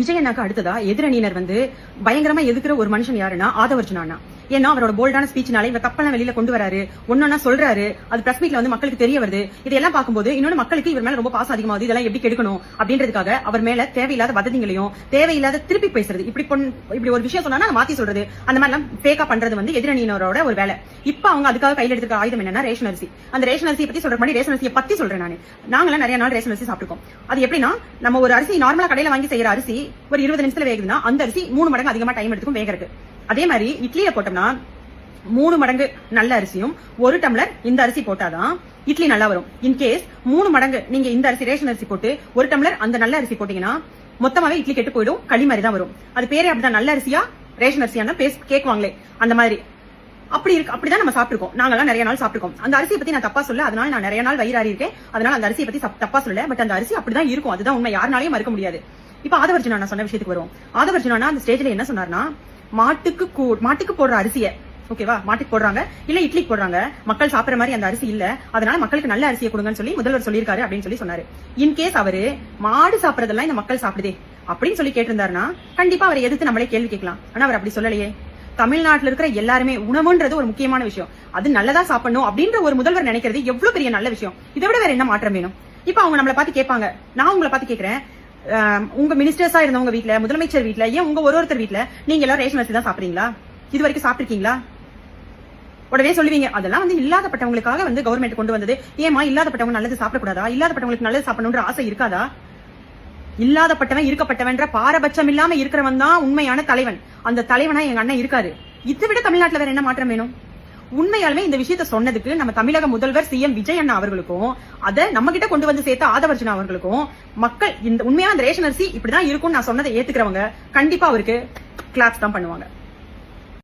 விஜயண்ணாக்கு அடுத்ததா எதிரணியினர் பயங்கரமா எதுக்குற ஒரு மனுஷன் யாருன்னா ஆதவர்ஜுனா. ஏன்னா அவரோட போல்டான ஸ்பீச்னால இவ கப்பலாம் வெளியில கொண்டு வராரு, ஒன்னொன்னா சொல்றாரு, அது பிரஸ் மீட்ல மக்களுக்கு தெரிய வருது. இதெல்லாம் பார்க்கும்போது இன்னொன்னு மக்களுக்கு இவர் மேல ரொம்ப பாசம் அதிகமாகுது. இதெல்லாம் எப்படி கெடுக்கணும் அப்படின்றதுக்காக அவர் மேல தேவையில்லாத வதந்திகளையும் தேவையில்லாத திருப்பி பேசுறது, இப்படி ஒரு விஷயம் சொன்னா மாத்தி சொல்றது, அந்த மாதிரி எல்லாம் ஃபேக்கா பண்றது எதிரணியினரோட ஒரு வேலை. இப்ப அவங்க அதுக்காக கையில எடுத்துக்க ஆயுதம் என்னன்னா ரேஷன் அரிசி. அந்த ரேஷன் அரிசியை பத்தி சொல்ற மாதிரி ரேஷன் அரிசியை பத்தி சொல்றேன். நாங்களாம் நிறைய நாள் ரேஷன் அரிசி சாப்பிட்டுருக்கோம். அது எப்படின்னா நம்ம ஒரு அரிசி நார்மலா கடையில வாங்கி செய்யற அரிசி ஒரு 20 நிமிஷத்துல வேகுதுன்னா அந்த அரிசி 3 மடங்கு அதிகமா டைம் எடுத்துக்கும் வேகறதுக்கு. அதே மாதிரி இட்லியில போட்டோம்னா 3 மடங்கு நல்ல அரிசியும் 1 டம்ளர் இந்த அரிசி போட்டாதான் இட்லி நல்லா வரும். இன்கேஸ் 3 மடங்கு நீங்க இந்த அரிசி ரேஷன் அரிசி போட்டு 1 டம்ளர் அந்த நல்ல அரிசி போட்டீங்கன்னா மொத்தமாவே இட்லி கெட்டு போயிடும், களி மாதிரி தான் வரும். அது பேரே அப்படிதான், நல்ல அரிசியா ரேஷன் அரிசியா கேக்குவாங்களே அந்த மாதிரி. அப்படிதான் நம்ம சாப்பிட்டுருக்கோம். நாங்கெல்லாம் நிறைய நாள் சாப்பிட்டுருக்கோம். அந்த அரிசியை பத்தி நான் தப்பா சொல்ல, அதனால நான் நிறைய நாள் வயிறாரி இருக்கேன். அதனால அந்த அரிசியை பத்தி தப்பா சொல்லல. பட் அந்த அரிசி அப்படிதான் இருக்கும், அதுதான் உண்மை, யாருனாலையும் மறுக்க முடியாது. இப்ப ஆதவர்ஜுனா நான் சொன்ன விஷயத்துக்கு வருவோம். ஆதவர்ஜுனா அந்த ஸ்டேஜ்ல என்ன சொன்னார்னா, மாட்டுக்கு போடுற அரிசியை, ஓகேவா, மாட்டுக்கு போடுறாங்க இல்ல இட்லிக்கு போடுறாங்க, மக்கள் சாப்பிடுற மாதிரி அந்த அரிசி இல்ல, அதனால மக்களுக்கு நல்ல அரிசியை கொடுங்கன்னு சொல்லி முதல்வர் சொல்லியிருக்காரு அப்படின்னு சொல்லி சொன்னாரு. இன்கேஸ் அவரு மாடு சாப்பிடறதெல்லாம் இந்த மக்கள் சாப்பிடுதே அப்படின்னு சொல்லி கேட்டிருந்தாருன்னா கண்டிப்பா அவரை எதிர்த்து நம்மளே கேள்வி கேட்கலாம். ஆனா அவர் அப்படி சொல்லலையே. தமிழ்நாட்டுல இருக்கிற எல்லாருமே உணவுன்றது ஒரு முக்கியமான விஷயம், அது நல்லதா சாப்பிடணும் அப்படின்ற ஒரு முதல்வர் நினைக்கிறது எவ்வளவு பெரிய நல்ல விஷயம். இதை விட வேற என்ன மாற்றம் வேணும்? இப்ப அவங்க நம்மளை பார்த்து கேட்பாங்க, நான் உங்களை பார்த்து கேட்கிறேன், உங்க மினிஸ்டர்ஸா இருந்தவங்க வீட்டுல, முதலமைச்சர் வீட்டுல, ஏன் உங்க ஒருத்தர் வீட்டுல நீங்க எல்லாம் ரேஷன் அரிசி தான் சாப்பிடுறீங்களா? இது வரைக்கும் சாப்பிட்டுருக்கீங்களா? உடனே சொல்லுவீங்க அதெல்லாம் இல்லாதப்பட்டவங்களுக்காக கவர்மெண்ட் கொண்டு வந்தது. ஏமா இல்லாதப்பட்டவங்க நல்லது சாப்பிடக்கூடாதா? இல்லாதப்பட்டவங்களுக்கு நல்லது சாப்பிடணும்ன்ற ஆசை இருக்காதா? இல்லாதப்பட்டவன் இருக்கப்பட்டவன்ற பாரபட்சம் இல்லாம இருக்கிறவன் தான் உண்மையான தலைவன். அந்த தலைவனா எங்க அண்ணன் இருக்காரு. இதை விட தமிழ்நாட்டுல வேற என்ன மாற்றம் வேணும்? உண்மையாலுமே இந்த விஷயத்த சொன்னதுக்கு நம்ம தமிழக முதல்வர் சிஎம் விஜய் அண்ணா அவர்களுக்கும் அதை நம்ம கிட்ட கொண்டு வந்து சேர்த்த ஆதவர்ஜுனா அவர்களுக்கும் மக்கள் இந்த உண்மையான அந்த ரேஷன் அரிசி இப்படிதான் இருக்கும் நான் சொன்னதை ஏத்துக்கிறவங்க கண்டிப்பா அவருக்கு கிளாப்ஸ் தான் பண்ணுவாங்க.